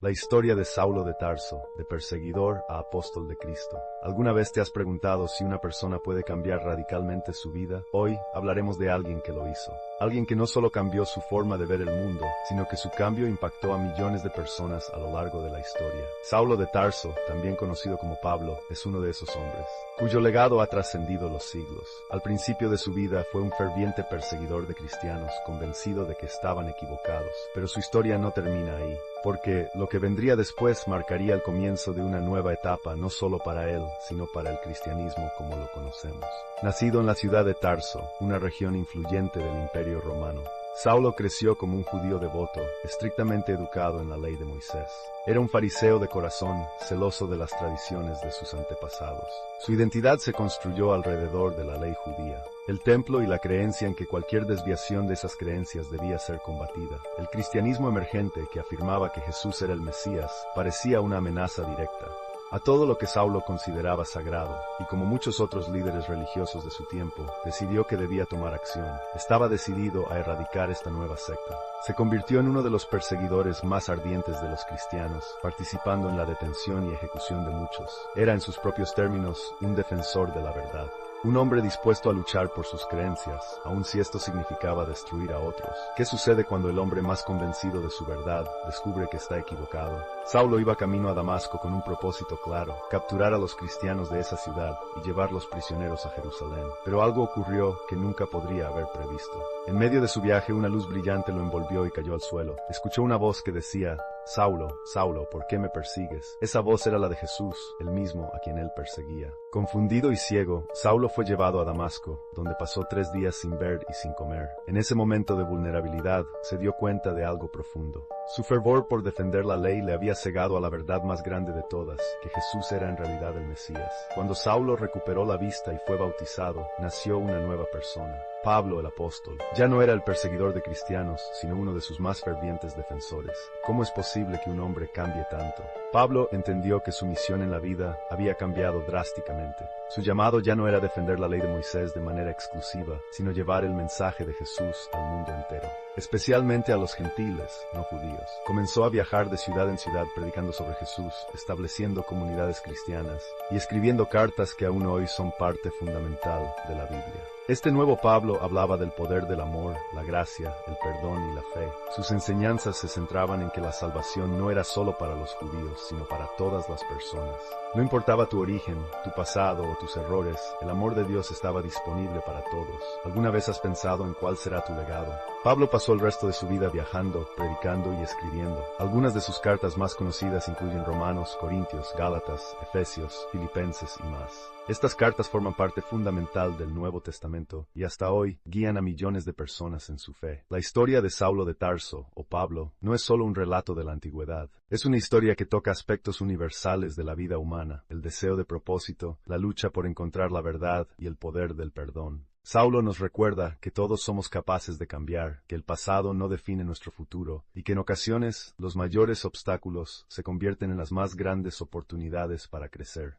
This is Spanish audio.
La historia de Saulo de Tarso, de perseguidor a apóstol de Cristo. ¿Alguna vez te has preguntado si una persona puede cambiar radicalmente su vida? Hoy hablaremos de alguien que lo hizo. Alguien que no solo cambió su forma de ver el mundo, sino que su cambio impactó a millones de personas a lo largo de la historia. Saulo de Tarso, también conocido como Pablo, es uno de esos hombres, cuyo legado ha trascendido los siglos. Al principio de su vida fue un ferviente perseguidor de cristianos, convencido de que estaban equivocados. Pero su historia no termina ahí, porque lo que vendría después marcaría el comienzo de una nueva etapa no solo para él, sino para el cristianismo como lo conocemos. Nacido en la ciudad de Tarso, una región influyente del Imperio Romano, Saulo creció como un judío devoto, estrictamente educado en la ley de Moisés. Era un fariseo de corazón, celoso de las tradiciones de sus antepasados. Su identidad se construyó alrededor de la ley judía, el templo y la creencia en que cualquier desviación de esas creencias debía ser combatida. El cristianismo emergente, que afirmaba que Jesús era el Mesías, parecía una amenaza directa a todo lo que Saulo consideraba sagrado, y como muchos otros líderes religiosos de su tiempo, decidió que debía tomar acción. Estaba decidido a erradicar esta nueva secta. Se convirtió en uno de los perseguidores más ardientes de los cristianos, participando en la detención y ejecución de muchos. Era, en sus propios términos, un defensor de la verdad. Un hombre dispuesto a luchar por sus creencias, aun si esto significaba destruir a otros. ¿Qué sucede cuando el hombre más convencido de su verdad descubre que está equivocado? Saulo iba camino a Damasco con un propósito claro: capturar a los cristianos de esa ciudad y llevarlos prisioneros a Jerusalén. Pero algo ocurrió que nunca podría haber previsto. En medio de su viaje, una luz brillante lo envolvió y cayó al suelo. Escuchó una voz que decía: Saulo, Saulo, ¿por qué me persigues? Esa voz era la de Jesús, el mismo a quien él perseguía. Confundido y ciego, Saulo fue llevado a Damasco, donde pasó 3 días sin ver y sin comer. En ese momento de vulnerabilidad, se dio cuenta de algo profundo. Su fervor por defender la ley le había cegado a la verdad más grande de todas, que Jesús era en realidad el Mesías. Cuando Saulo recuperó la vista y fue bautizado, nació una nueva persona. Pablo el apóstol. Ya no era el perseguidor de cristianos, sino uno de sus más fervientes defensores. ¿Cómo es posible que un hombre cambie tanto? Pablo entendió que su misión en la vida había cambiado drásticamente. Su llamado ya no era defender la ley de Moisés de manera exclusiva, sino llevar el mensaje de Jesús al mundo entero, especialmente a los gentiles, no judíos. Comenzó a viajar de ciudad en ciudad predicando sobre Jesús, estableciendo comunidades cristianas y escribiendo cartas que aún hoy son parte fundamental de la Biblia. Este nuevo Pablo hablaba del poder del amor, la gracia, el perdón y la fe. Sus enseñanzas se centraban en que la salvación no era solo para los judíos, sino para todas las personas. No importaba tu origen, tu pasado o tus errores, el amor de Dios estaba disponible para todos. ¿Alguna vez has pensado en cuál será tu legado? Pablo pasó el resto de su vida viajando, predicando y escribiendo. Algunas de sus cartas más conocidas incluyen Romanos, Corintios, Gálatas, Efesios, Filipenses y más. Estas cartas forman parte fundamental del Nuevo Testamento y hasta hoy guían a millones de personas en su fe. La historia de Saulo de Tarso, o Pablo, no es solo un relato de la antigüedad. Es una historia que toca aspectos universales de la vida humana: el deseo de propósito, la lucha por encontrar la verdad y el poder del perdón. Saulo nos recuerda que todos somos capaces de cambiar, que el pasado no define nuestro futuro, y que en ocasiones los mayores obstáculos se convierten en las más grandes oportunidades para crecer.